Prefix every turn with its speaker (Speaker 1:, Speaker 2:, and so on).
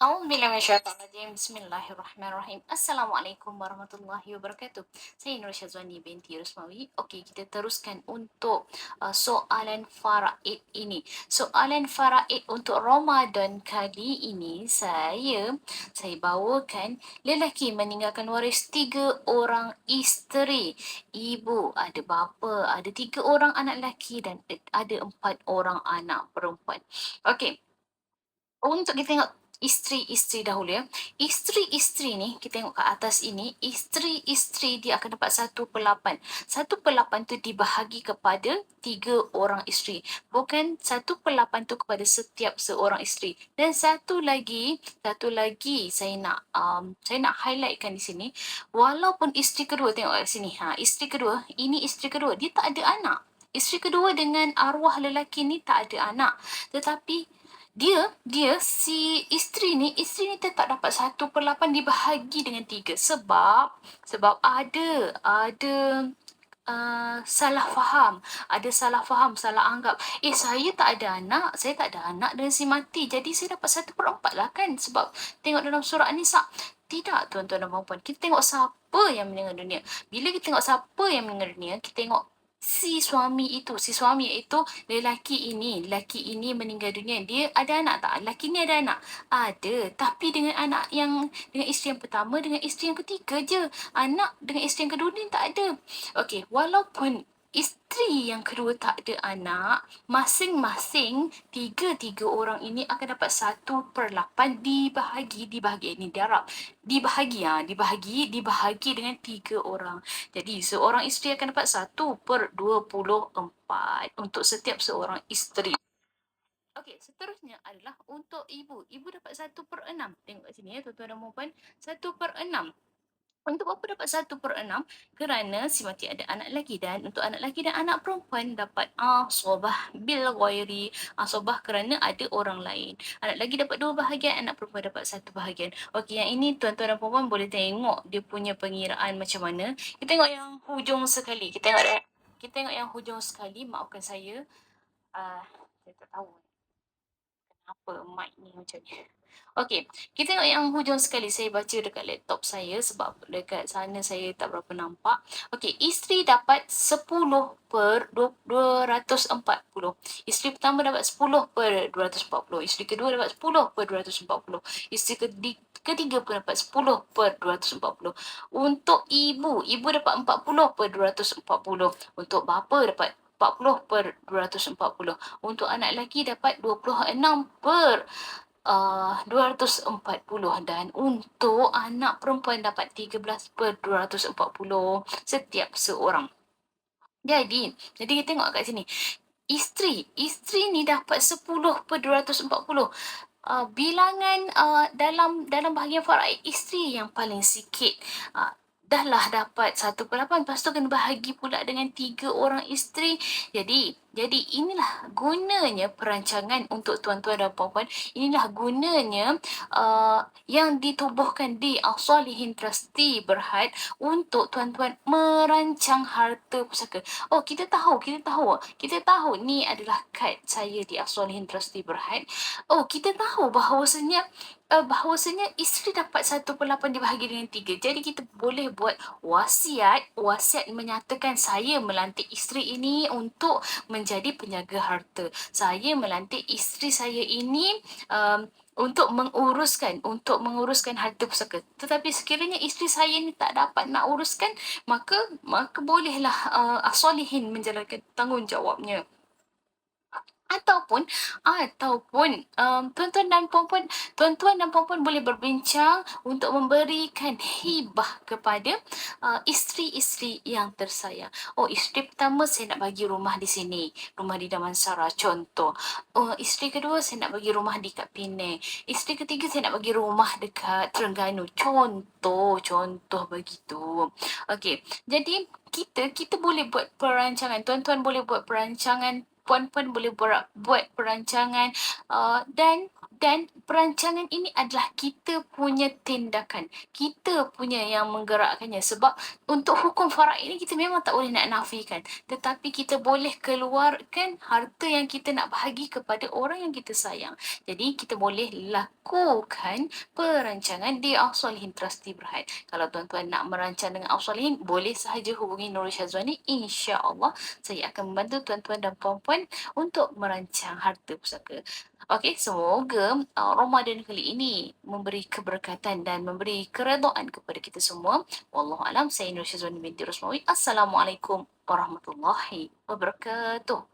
Speaker 1: A'udzubillahiminasyaitonirrajim. Bismillahirrahmanirrahim. Assalamualaikum warahmatullahi wabarakatuh. Saya Nur Syazwani binti Rusmawi. Okey, kita teruskan untuk soalan faraid ini. Soalan faraid untuk Ramadan kali ini saya bawakan lelaki meninggalkan waris 3 orang isteri. Ibu, ada bapa, ada 3 orang anak lelaki dan ada 4 orang anak perempuan. Okey. Untuk kita tengok isteri-isteri dahulu ya. Isteri-isteri ni, kita tengok kat atas ini, isteri-isteri dia akan dapat 1/8. 1/8 tu dibahagi kepada 3 orang isteri. Bukan 1/8 tu kepada setiap seorang isteri. Dan satu lagi saya nak highlightkan di sini. Walaupun isteri kedua, tengok kat sini. Isteri kedua, ini isteri kedua. Dia tak ada anak. Isteri kedua dengan arwah lelaki ni tak ada anak. Tetapi si isteri ni tetap dapat 1/8 dibahagi dengan 3 sebab ada salah faham, salah anggap. Saya tak ada anak dan si mati. Jadi saya dapat 1/4 lah kan. Sebab tengok dalam surah An-Nisa. Tidak tuan-tuan dan puan-puan. Kita tengok siapa yang meninggal dunia. Bila kita tengok siapa yang meninggal dunia, kita tengok si suami iaitu lelaki ini meninggal dunia. Dia ada anak tak? Lelaki ni ada anak? Ada. Tapi dengan isteri yang pertama dengan isteri yang ketiga je. Anak dengan isteri yang kedua ni tak ada. Okey, walaupun isteri yang kedua tak ada anak, masing-masing tiga orang ini akan dapat 1/8 dibahagi ini di Arab. Dibahagi dengan 3 orang. Jadi seorang isteri akan dapat 1/24 untuk setiap seorang isteri. Okey, seterusnya adalah untuk ibu. Ibu dapat 1/6. Tengok kat sini ya tuan-tuan dan puan-puan. 1/6. Untuk apa dapat 1/6? Kerana si mati ada anak lelaki, dan untuk anak lelaki dan anak perempuan dapat asobah bil ghairi. Asobah kerana ada orang lain. Anak lelaki dapat 2 bahagian, anak perempuan dapat 1 bahagian. Okey, yang ini tuan-tuan dan puan-puan boleh tengok dia punya pengiraan macam mana. Kita tengok yang hujung sekali. Kita tengok yang hujung sekali. Maafkan saya. Saya tak tahu kenapa mic ni macam ni. Okey, kita tengok yang hujung sekali. Saya baca dekat laptop saya sebab dekat sana saya tak berapa nampak. Okey, isteri dapat 10/240. Isteri pertama dapat 10/240. Isteri kedua dapat 10/240. Isteri ketiga pun dapat 10/240. Untuk ibu dapat 40/240. Untuk bapa dapat 40/240. Untuk anak lelaki dapat 26/240 dan untuk anak perempuan dapat 13/240 setiap seorang. Jadi kita tengok kat sini. Isteri ni dapat 10/240. Bilangan dalam bahagian faraid, isteri yang paling sikit. Dahlah dapat 1/8, lepas tu kena bahagi pula dengan 3 orang isteri. Jadi inilah gunanya perancangan untuk tuan-tuan dan puan-puan. Inilah gunanya yang ditubuhkan di As-Solihin Trustee Berhad untuk tuan-tuan merancang harta pusaka. Oh, kita tahu ni adalah kad saya di As-Solihin Trustee Berhad. Oh, kita tahu bahawasanya isteri dapat 1/8 dibahagi dengan 3. Jadi kita boleh buat wasiat menyatakan saya melantik isteri ini untuk menjadi penjaga harta. Saya melantik isteri saya ini untuk menguruskan harta pusaka. Tetapi sekiranya isteri saya ni tak dapat nak uruskan, maka bolehlah As-Solihin menjalankan tanggungjawabnya. Ataupun tuan-tuan dan puan-puan boleh berbincang untuk memberikan hibah kepada isteri-isteri yang tersayang. Oh, isteri pertama saya nak bagi rumah di sini, rumah di Damansara contoh. Isteri kedua saya nak bagi rumah dekat Penang. Isteri ketiga saya nak bagi rumah dekat Terengganu contoh begitu. Okey, jadi kita boleh buat perancangan, tuan-tuan boleh buat perancangan, puan-puan boleh buat perancangan dan Dan perancangan ini adalah kita punya tindakan. Kita punya yang menggerakkannya. Sebab untuk hukum faraid ini kita memang tak boleh nak nafikan. Tetapi kita boleh keluarkan harta yang kita nak bahagi kepada orang yang kita sayang. Jadi kita boleh lakukan perancangan di Awsalihin Trustee Berhad. Kalau tuan-tuan nak merancang dengan Awsalihin, boleh sahaja hubungi Nurul Syazwani. InsyaAllah saya akan membantu tuan-tuan dan puan-puan untuk merancang harta pusaka. Okey, semoga Ramadan kali ini memberi keberkatan dan memberi keredaan kepada kita semua. Wallahualam, saya Nur Syazwani binti Rosmawi. Assalamualaikum warahmatullahi wabarakatuh.